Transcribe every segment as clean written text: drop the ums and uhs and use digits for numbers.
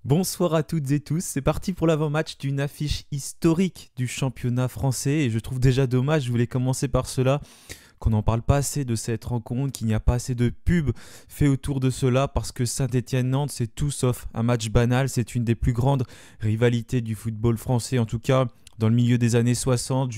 Bonsoir à toutes et tous, c'est parti pour l'avant-match d'une affiche historique du championnat français et je trouve déjà dommage, je voulais commencer par cela, qu'on n'en parle pas assez de cette rencontre, qu'il n'y a pas assez de pub fait autour de cela parce que Saint-Étienne-Nantes c'est tout sauf un match banal, c'est une des plus grandes rivalités du football français, en tout cas dans le milieu des années 60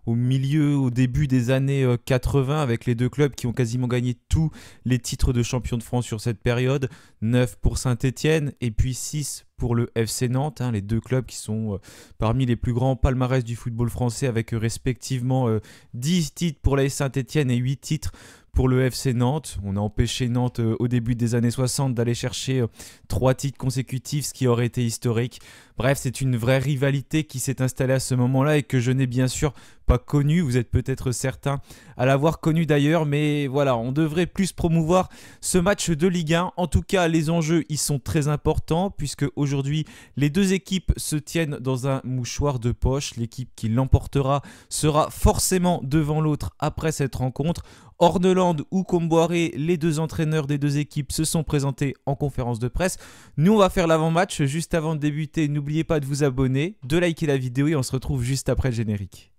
au début des années 80 avec les deux clubs qui ont quasiment gagné tous les titres de champion de France sur cette période, 9 pour Saint-Étienne et puis 6 pour le FC Nantes, les deux clubs qui sont parmi les plus grands palmarès du football français avec respectivement 10 titres pour l'AS Saint-Étienne et 8 titres pour le FC Nantes. On a empêché Nantes au début des années 60 d'aller chercher 3 titres consécutifs, ce qui aurait été historique. Bref, c'est une vraie rivalité qui s'est installée à ce moment-là et que je n'ai bien sûr pas connue. Vous êtes peut-être certains à l'avoir connue d'ailleurs, mais voilà, on devrait plus promouvoir ce match de Ligue 1. En tout cas, les enjeux, ils sont très importants puisque aujourd'hui, les deux équipes se tiennent dans un mouchoir de poche. L'équipe qui l'emportera sera forcément devant l'autre après cette rencontre. Orneland ou Comboiré, les deux entraîneurs des deux équipes se sont présentés en conférence de presse. Nous, on va faire l'avant-match. Juste avant de débuter, n'oubliez pas de vous abonner, de liker la vidéo et on se retrouve juste après le générique.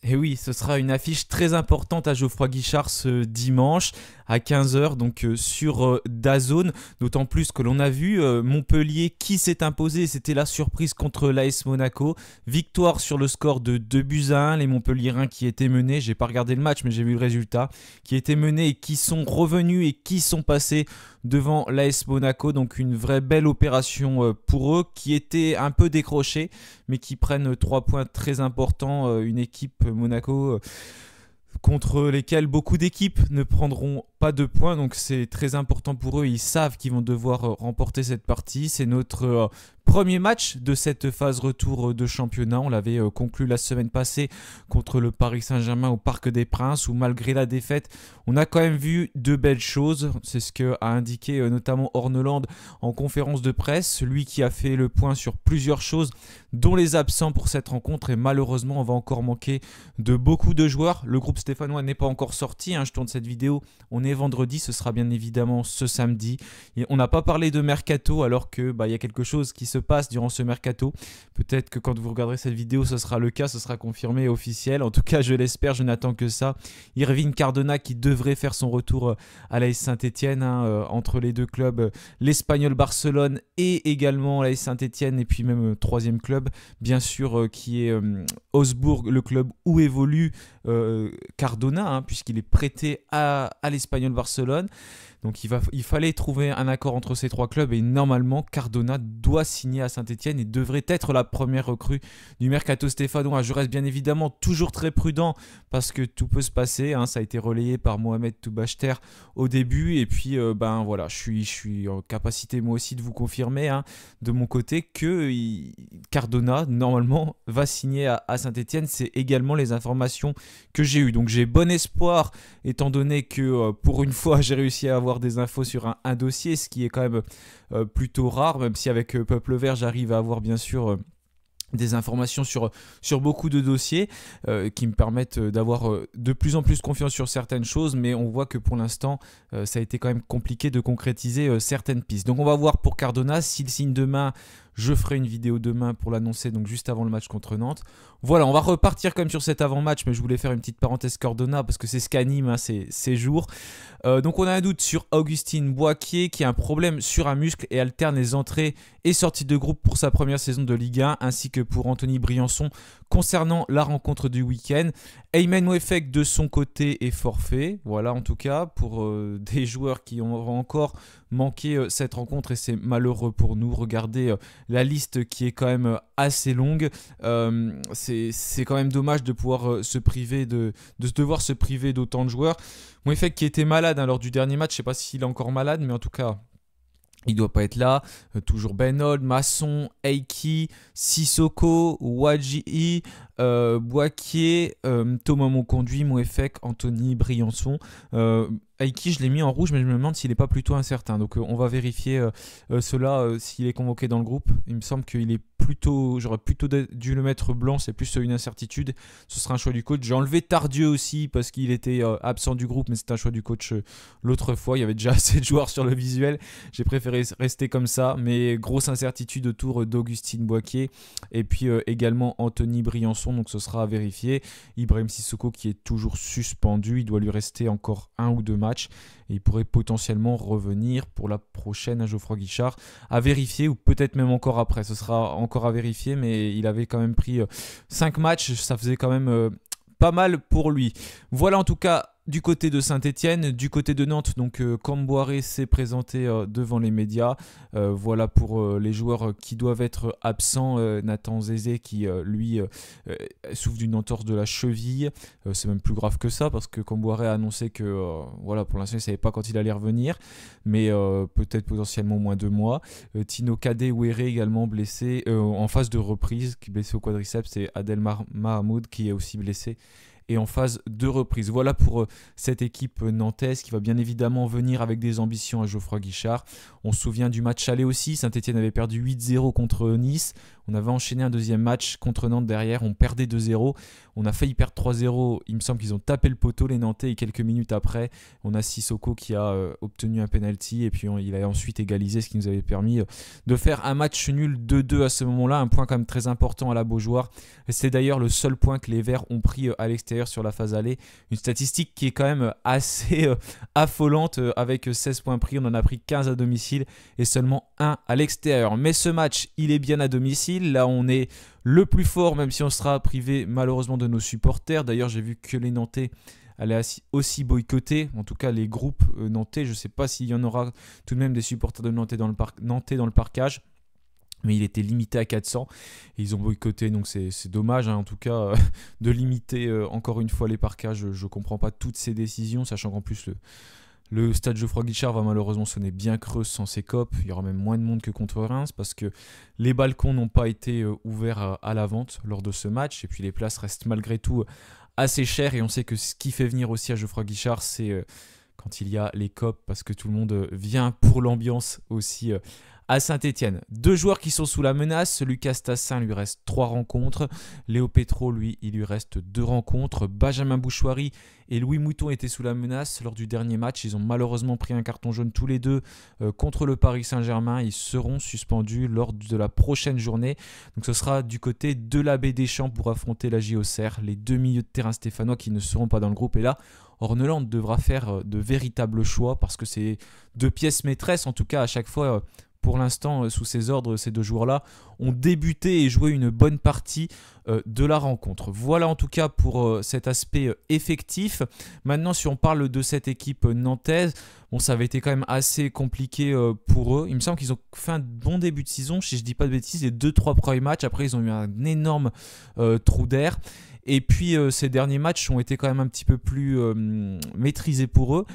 Et oui, ce sera une affiche très importante à Geoffroy Guichard ce dimanche à 15 h donc sur DAZN, d'autant plus que l'on a vu Montpellier qui s'est imposé, c'était la surprise contre l'AS Monaco, victoire sur le score de 2-1, les Montpelliérains qui étaient menés, j'ai pas regardé le match mais j'ai vu le résultat, qui étaient menés et qui sont revenus et qui sont passés devant l'AS Monaco, donc une vraie belle opération pour eux, qui était un peu décrochée, mais qui prennent 3 points très importants, une équipe Monaco contre lesquels beaucoup d'équipes ne prendront pas de points, donc c'est très important pour eux, ils savent qu'ils vont devoir remporter cette partie, c'est notre premier match de cette phase retour de championnat, on l'avait conclu la semaine passée contre le Paris Saint-Germain au Parc des Princes, où malgré la défaite, on a quand même vu de belles choses, c'est ce qu'a indiqué notamment Orneland en conférence de presse, lui qui a fait le point sur plusieurs choses, dont les absents pour cette rencontre, et malheureusement on va encore manquer de beaucoup de joueurs, le groupe stéphanois n'est pas encore sorti, je tourne cette vidéo, on est vendredi, ce sera bien évidemment ce samedi, et on n'a pas parlé de mercato alors que y a quelque chose qui se passe durant ce mercato, peut-être que quand vous regarderez cette vidéo ce sera le cas, ce sera confirmé et officiel, en tout cas je l'espère, je n'attends que ça. Irving Cardona qui devrait faire son retour à l'AS Saint-Étienne, entre les deux clubs, l'Espagnol Barcelone et également l'AS Saint-Étienne et puis même troisième club bien sûr qui est Augsbourg, le club où évolue Cardona, puisqu'il est prêté à l'Espagnol Barcelone. Donc il fallait trouver un accord entre ces trois clubs et normalement Cardona doit signer à Saint-Étienne et devrait être la première recrue du mercato stéphanois. Je reste bien évidemment toujours très prudent parce que tout peut se passer, ça a été relayé par Mohamed Toubachter au début et puis voilà, je suis en capacité moi aussi de vous confirmer de mon côté que Cardona normalement va signer à Saint-Étienne. C'est également les informations que j'ai eues. Donc j'ai bon espoir étant donné que pour une fois j'ai réussi à avoir des infos sur un dossier, ce qui est quand même plutôt rare, même si avec Peuple Vert j'arrive à avoir bien sûr des informations sur beaucoup de dossiers qui me permettent d'avoir de plus en plus confiance sur certaines choses, mais on voit que pour l'instant ça a été quand même compliqué de concrétiser certaines pistes. Donc on va voir pour Cardona, s'il signe demain, je ferai une vidéo demain pour l'annoncer, donc juste avant le match contre Nantes. Voilà, on va repartir quand même sur cet avant-match, mais je voulais faire une petite parenthèse Cardona parce que c'est ce qu'anime ces jours. Donc on a un doute sur Augustin Boaquier qui a un problème sur un muscle et alterne les entrées et sorties de groupe pour sa première saison de Ligue 1, ainsi que pour Anthony Briançon concernant la rencontre du week-end. Aymen Mouefek de son côté est forfait, voilà en tout cas pour des joueurs qui ont encore manqué cette rencontre et c'est malheureux pour nous. Regardez la liste qui est quand même assez longue, c'est quand même dommage de pouvoir devoir se priver d'autant de joueurs. Mouefek qui était malade lors du dernier match, je ne sais pas s'il est encore malade, mais en tout cas il ne doit pas être là. Toujours Ben Old, Masson, Eiki, Sissoko, Wadji, Boaquier, Thomas Monconduit, Mouefek, Anthony Briançon. Aiki, je l'ai mis en rouge, mais je me demande s'il n'est pas plutôt incertain. Donc on va vérifier cela s'il est convoqué dans le groupe. Il me semble qu'il est j'aurais plutôt dû le mettre blanc, c'est plus une incertitude. Ce sera un choix du coach. J'ai enlevé Tardieu aussi parce qu'il était absent du groupe, mais c'était un choix du coach l'autre fois. Il y avait déjà assez de joueurs sur le visuel. J'ai préféré rester comme ça, mais grosse incertitude autour d'Augustine Boaquier et puis également Anthony Briançon, donc ce sera à vérifier. Ibrahim Sissoko qui est toujours suspendu, il doit lui rester encore 1 ou 2 matchs et il pourrait potentiellement revenir pour la prochaine à Geoffroy Guichard, à vérifier ou peut-être même encore après, ce sera encore à vérifier, mais il avait quand même pris 5 matchs, ça faisait quand même pas mal pour lui. Voilà en tout cas du côté de Saint-Etienne. Du côté de Nantes, donc Camboire s'est présenté devant les médias. Voilà pour les joueurs qui doivent être absents. Nathan Zézé qui lui souffre d'une entorse de la cheville. C'est même plus grave que ça parce que Camboire a annoncé que voilà, pour l'instant il ne savait pas quand il allait revenir, mais peut-être potentiellement moins 2 mois. Tino Kadé Ouéré également blessé en phase de reprise, qui est blessé au quadriceps, et Adel Mahamoud qui est aussi blessé et en phase de reprise. Voilà pour cette équipe nantaise qui va bien évidemment venir avec des ambitions à Geoffroy Guichard. On se souvient du match aller aussi, Saint-Etienne avait perdu 8-0 contre Nice. On avait enchaîné un deuxième match contre Nantes derrière, on perdait 2-0. On a failli perdre 3-0, il me semble qu'ils ont tapé le poteau les Nantais et quelques minutes après, on a Sissoko qui a obtenu un penalty et puis il a ensuite égalisé, ce qui nous avait permis de faire un match nul 2-2 à ce moment-là, un point quand même très important à la Beaujoire. C'est d'ailleurs le seul point que les Verts ont pris à l'extérieur sur la phase aller, une statistique qui est quand même assez affolante avec 16 points pris, on en a pris 15 à domicile et seulement 1 à l'extérieur. Mais ce match, il est bien à domicile. Là, on est le plus fort, même si on sera privé malheureusement de nos supporters. D'ailleurs, j'ai vu que les Nantais allaient aussi boycotter, en tout cas les groupes nantais. Je ne sais pas s'il y en aura tout de même des supporters de Nantais dans le parcage. Mais il était limité à 400 et ils ont boycotté, donc c'est dommage en tout cas de limiter encore une fois les parcages. Je ne comprends pas toutes ces décisions, sachant qu'en plus le stade Geoffroy Guichard va malheureusement sonner bien creux sans ses copes. Il y aura même moins de monde que contre Reims parce que les balcons n'ont pas été ouverts à la vente lors de ce match. Et puis les places restent malgré tout assez chères. Et on sait que ce qui fait venir aussi à Geoffroy Guichard, c'est quand il y a les copes parce que tout le monde vient pour l'ambiance aussi à Saint-Etienne. 2 joueurs qui sont sous la menace. Lucas Tassin, lui reste 3 rencontres. Léo Petro, lui, il lui reste 2 rencontres. Benjamin Bouchoiry et Louis Mouton étaient sous la menace lors du dernier match. Ils ont malheureusement pris un carton jaune tous les deux contre le Paris Saint-Germain. Ils seront suspendus lors de la prochaine journée. Donc ce sera du côté de l'Abbé Deschamps pour affronter la JOCR. Les 2 milieux de terrain stéphanois qui ne seront pas dans le groupe. Et là, Orneland devra faire de véritables choix parce que c'est 2 pièces maîtresses, en tout cas à chaque fois. Pour l'instant, sous ses ordres, ces 2 joueurs-là ont débuté et joué une bonne partie de la rencontre. Voilà en tout cas pour cet aspect effectif. Maintenant, si on parle de cette équipe nantaise, bon, ça avait été quand même assez compliqué pour eux. Il me semble qu'ils ont fait un bon début de saison, si je ne dis pas de bêtises, les 2-3 premiers matchs. Après, ils ont eu un énorme trou d'air. Et puis, ces derniers matchs ont été quand même un petit peu plus maîtrisés pour eux.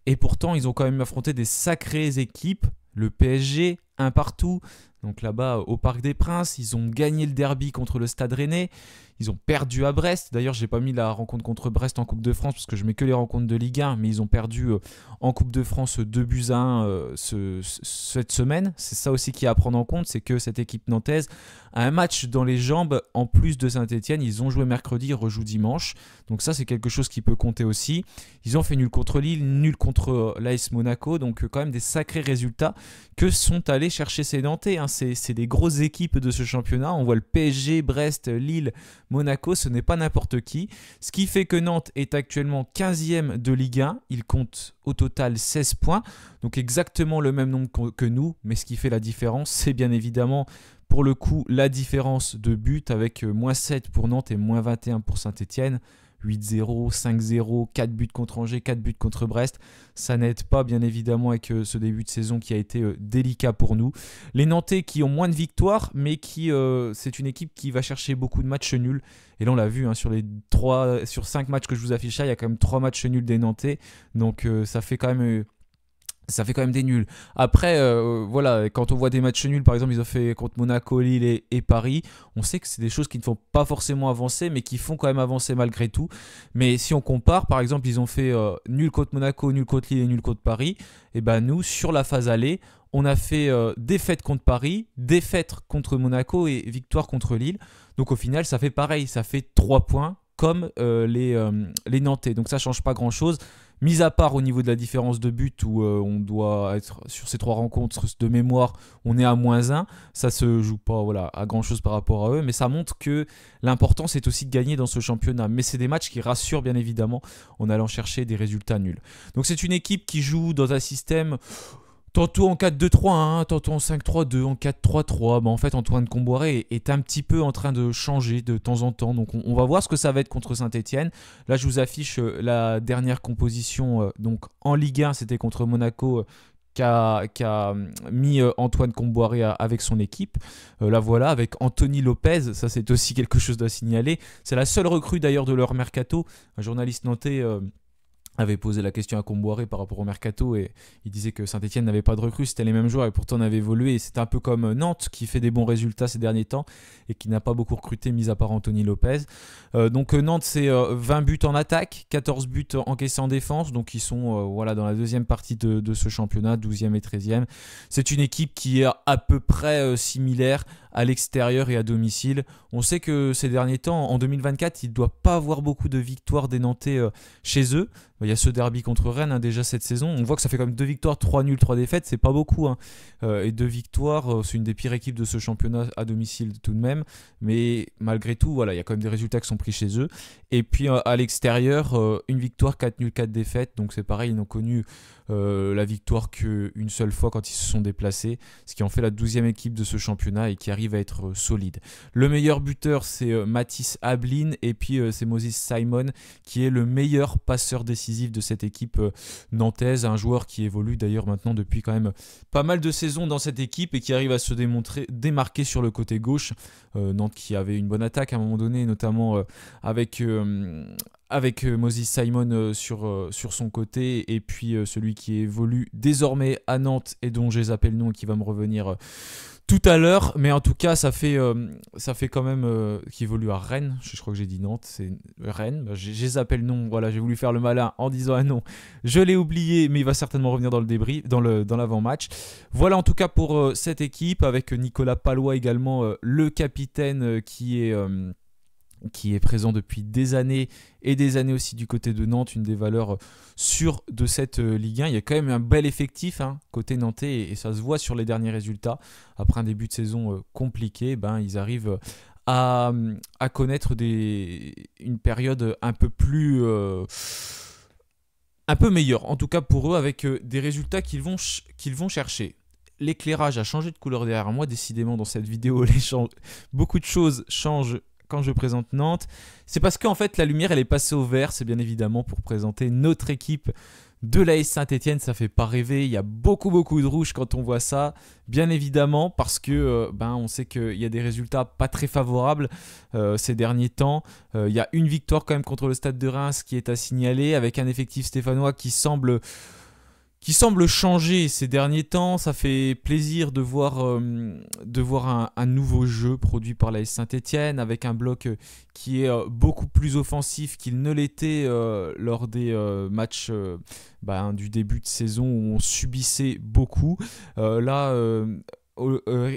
Et pourtant, ils ont quand même affronté des sacrées équipes. Le PSG, un partout, donc là-bas au Parc des Princes. Ils ont gagné le derby contre le Stade Rennais. Ils ont perdu à Brest. D'ailleurs, j'ai pas mis la rencontre contre Brest en Coupe de France parce que je mets que les rencontres de Ligue 1. Mais ils ont perdu en Coupe de France 2-1 cette semaine. C'est ça aussi qui est à prendre en compte. C'est que cette équipe nantaise a un match dans les jambes en plus de Saint-Etienne. Ils ont joué mercredi, ils rejouent dimanche. Donc ça, c'est quelque chose qui peut compter aussi. Ils ont fait nul contre Lille, nul contre l'AS Monaco. Donc quand même des sacrés résultats que sont allés chercher ces Nantais. C'est des grosses équipes de ce championnat. On voit le PSG, Brest, Lille, Monaco, ce n'est pas n'importe qui. Ce qui fait que Nantes est actuellement 15e de Ligue 1. Il compte au total 16 points. Donc exactement le même nombre que nous. Mais ce qui fait la différence, c'est bien évidemment pour le coup la différence de but avec moins 7 pour Nantes et moins 21 pour Saint-Etienne. 8-0, 5-0, 4 buts contre Angers, 4 buts contre Brest. Ça n'aide pas bien évidemment avec ce début de saison qui a été délicat pour nous. Les Nantais qui ont moins de victoires, mais c'est une équipe qui va chercher beaucoup de matchs nuls. Et là on l'a vu, sur 5 matchs que je vous affiche là, il y a quand même 3 matchs nuls des Nantais. Donc ça fait quand même des nuls. Après, voilà, quand on voit des matchs nuls, par exemple, ils ont fait contre Monaco, Lille et Paris, on sait que c'est des choses qui ne font pas forcément avancer, mais qui font quand même avancer malgré tout. Mais si on compare, par exemple, ils ont fait nul contre Monaco, nul contre Lille et nul contre Paris, et ben nous, sur la phase aller, on a fait défaite contre Paris, défaite contre Monaco et victoire contre Lille. Donc au final, ça fait pareil, ça fait 3 points comme les Nantais. Donc ça ne change pas grand-chose. Mis à part au niveau de la différence de but où on doit être sur ces 3 rencontres de mémoire, on est à -1. Ça se joue pas à grand-chose par rapport à eux, mais ça montre que l'important c'est aussi de gagner dans ce championnat. Mais c'est des matchs qui rassurent bien évidemment en allant chercher des résultats nuls. Donc c'est une équipe qui joue dans un système tantôt en 4-2-3-1, tantôt en 5-3-2, en 4-3-3. En fait, Antoine Comboiré est un petit peu en train de changer de temps en temps. Donc, on va voir ce que ça va être contre Saint-Etienne. Là, je vous affiche la dernière composition. Donc, en Ligue 1, c'était contre Monaco qu'a mis Antoine Comboiré avec son équipe. Là, voilà, avec Anthony Lopez. Ça, c'est aussi quelque chose à signaler. C'est la seule recrue, d'ailleurs, de leur mercato. Un journaliste nantais avait posé la question à Comboiré par rapport au mercato et il disait que Saint-Etienne n'avait pas de recrues, c'était les mêmes joueurs et pourtant on avait évolué. Et c'est un peu comme Nantes qui fait des bons résultats ces derniers temps et qui n'a pas beaucoup recruté, mis à part Anthony Lopez. Donc Nantes, c'est 20 buts en attaque, 14 buts encaissés en défense, donc ils sont dans la deuxième partie de ce championnat, 12e et 13e. C'est une équipe qui est à peu près similaire à l'extérieur et à domicile. On sait que ces derniers temps, en 2024, il ne doit pas avoir beaucoup de victoires des Nantais chez eux. Il y a ce derby contre Rennes déjà cette saison. On voit que ça fait comme 2 victoires, 3 nuls, 3 défaites. C'est pas beaucoup. Et 2 victoires, c'est une des pires équipes de ce championnat à domicile tout de même. Mais malgré tout, il y a quand même des résultats qui sont pris chez eux. Et puis à l'extérieur, une victoire, 4 nuls, 4 défaites. Donc c'est pareil, ils n'ont connu la victoire qu'une seule fois quand ils se sont déplacés. Ce qui en fait la 12e équipe de ce championnat et qui arrive à être solide. Le meilleur buteur, c'est Mathis Ablin. Et puis c'est Moses Simon qui est le meilleur passeur décisif de cette équipe nantaise, un joueur qui évolue d'ailleurs maintenant depuis quand même pas mal de saisons dans cette équipe et qui arrive à se démarquer sur le côté gauche. Nantes qui avait une bonne attaque à un moment donné, notamment avec Moses Simon sur son côté et puis celui qui évolue désormais à Nantes et dont je zappé le nom et qui va me revenir tout à l'heure, mais en tout cas ça fait quand même qui évolue à Rennes. Je crois que j'ai dit Nantes, c'est Rennes. J'ai zappé le nom, j'ai voulu faire le malin en disant un nom. Je l'ai oublié, mais il va certainement revenir dans le débrief, dans l'avant-match. Voilà en tout cas pour cette équipe avec Nicolas Palois également, le capitaine qui est présent depuis des années et des années aussi du côté de Nantes, une des valeurs sûres de cette Ligue 1. Il y a quand même un bel effectif côté nantais et ça se voit sur les derniers résultats. Après un début de saison compliqué, ils arrivent à connaître une période un peu plus... un peu meilleure, en tout cas pour eux, avec des résultats qu'ils vont chercher. L'éclairage a changé de couleur derrière moi, décidément dans cette vidéo, beaucoup de choses changent quand je présente Nantes. C'est parce qu'en fait la lumière elle est passée au vert, c'est bien évidemment pour présenter notre équipe de l'AS Saint-Etienne. Ça fait pas rêver, il y a beaucoup de rouge quand on voit ça, bien évidemment parce que on sait qu'il y a des résultats pas très favorables ces derniers temps. Il y a une victoire quand même contre le Stade de Reims qui est à signaler, avec un effectif stéphanois qui semble changer ces derniers temps. Ça fait plaisir de voir un nouveau jeu produit par l'AS Saint-Etienne avec un bloc qui est beaucoup plus offensif qu'il ne l'était lors des matchs du début de saison où on subissait beaucoup.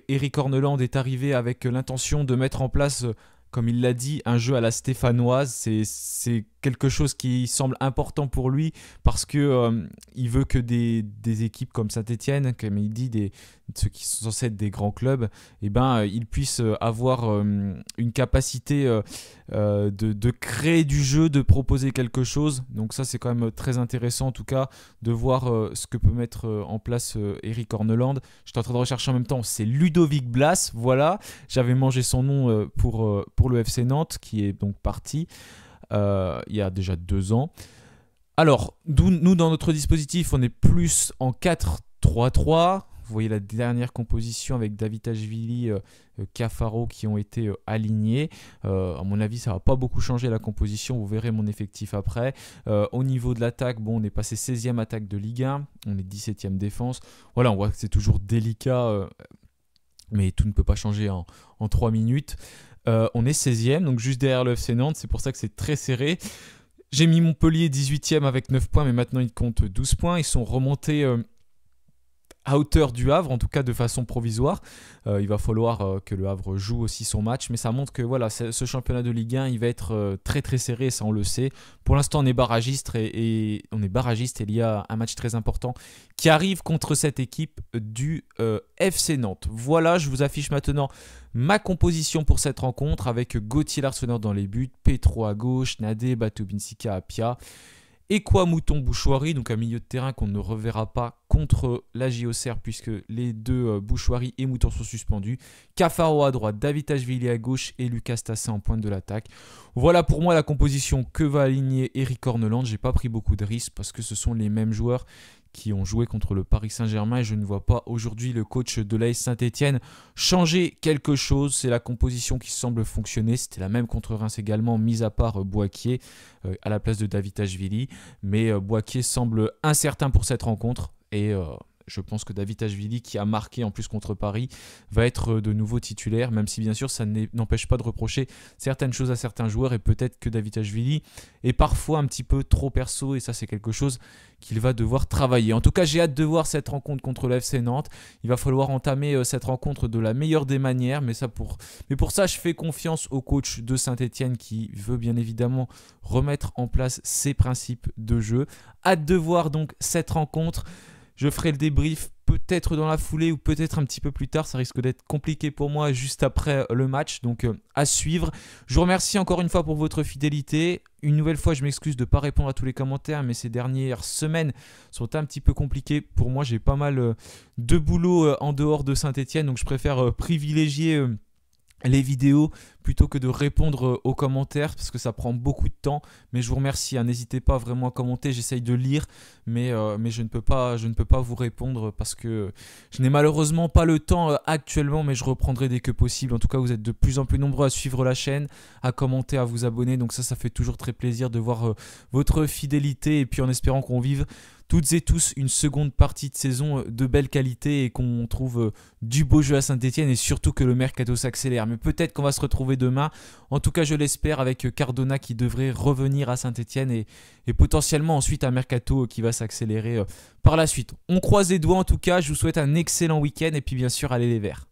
Eric Orneland est arrivé avec l'intention de mettre en place, comme il l'a dit, un jeu à la stéphanoise. C'est quelque chose qui semble important pour lui parce que il veut que des équipes comme Saint-Etienne, comme il dit, ceux qui sont censés être des grands clubs, ils puissent avoir une capacité de créer du jeu, de proposer quelque chose. Donc ça, c'est quand même très intéressant en tout cas de voir ce que peut mettre en place Eric Orneland. J'étais en train de rechercher en même temps, c'est Ludovic Blas, voilà. J'avais mangé son nom pour le FC Nantes qui est donc parti il y a déjà 2 ans. Alors, nous dans notre dispositif, on est plus en 4-3-3. Vous voyez la dernière composition avec Davitashvili, Cafaro qui ont été alignés. À mon avis, ça ne va pas beaucoup changer la composition. Vous verrez mon effectif après. Au niveau de l'attaque, on est passé 16e attaque de Ligue 1. On est 17e défense. Voilà, on voit que c'est toujours délicat, mais tout ne peut pas changer en 3 minutes. On est 16e, donc juste derrière le FC Nantes. C'est pour ça que c'est très serré. J'ai mis Montpellier 18e avec 9 points, mais maintenant ils comptent 12 points. Ils sont remontés à hauteur du Havre, en tout cas de façon provisoire. Il va falloir que le Havre joue aussi son match, mais ça montre que voilà, ce championnat de Ligue 1, il va être très très serré, ça on le sait. Pour l'instant, on est barragiste et il y a un match très important qui arrive contre cette équipe du FC Nantes. Voilà, je vous affiche maintenant ma composition pour cette rencontre avec Gauthier Larsonneur dans les buts, Petro à gauche, Nadé, Batobinsika à Pia. Et quoi Mouton Bouchoirie, donc un milieu de terrain qu'on ne reverra pas contre la JOCR puisque les deux Bouchoirie et Mouton sont suspendus. Cafaro à droite, David Ashvili à gauche et Lucas Tassin en pointe de l'attaque. Voilà pour moi la composition que va aligner Eric Corneland. J'ai pas pris beaucoup de risques parce que ce sont les mêmes joueurs qui ont joué contre le Paris Saint-Germain et je ne vois pas aujourd'hui le coach de l'AS Saint-Etienne changer quelque chose. C'est la composition qui semble fonctionner. C'était la même contre Reims également, mis à part Boakier à la place de David Ashvili. Mais Boakier semble incertain pour cette rencontre et je pense que David Ashvili, qui a marqué en plus contre Paris, va être de nouveau titulaire, même si bien sûr ça n'empêche pas de reprocher certaines choses à certains joueurs et peut-être que David Ashvili est parfois un petit peu trop perso et ça c'est quelque chose qu'il va devoir travailler. En tout cas, j'ai hâte de voir cette rencontre contre le FC Nantes. Il va falloir entamer cette rencontre de la meilleure des manières, mais pour ça, je fais confiance au coach de Saint-Etienne qui veut bien évidemment remettre en place ses principes de jeu. Hâte de voir donc cette rencontre. Je ferai le débrief peut-être dans la foulée ou peut-être un petit peu plus tard. Ça risque d'être compliqué pour moi juste après le match. Donc à suivre. Je vous remercie encore une fois pour votre fidélité. Une nouvelle fois, je m'excuse de ne pas répondre à tous les commentaires. Mais ces dernières semaines sont un petit peu compliquées. Pour moi, j'ai pas mal de boulot en dehors de Saint-Etienne. Donc je préfère privilégier les vidéos plutôt que de répondre aux commentaires parce que ça prend beaucoup de temps, mais je vous remercie, n'hésitez pas vraiment à commenter, j'essaye de lire mais je ne peux pas vous répondre parce que je n'ai malheureusement pas le temps actuellement, mais je reprendrai dès que possible. En tout cas, vous êtes de plus en plus nombreux à suivre la chaîne, à commenter, à vous abonner, donc ça fait toujours très plaisir de voir votre fidélité et puis en espérant qu'on vive toutes et tous une seconde partie de saison de belle qualité et qu'on trouve du beau jeu à Saint-Etienne et surtout que le mercato s'accélère. Mais peut-être qu'on va se retrouver demain. En tout cas, je l'espère avec Cardona qui devrait revenir à Saint-Etienne et potentiellement ensuite un mercato qui va s'accélérer par la suite. On croise les doigts en tout cas. Je vous souhaite un excellent week-end et puis bien sûr, allez les Verts.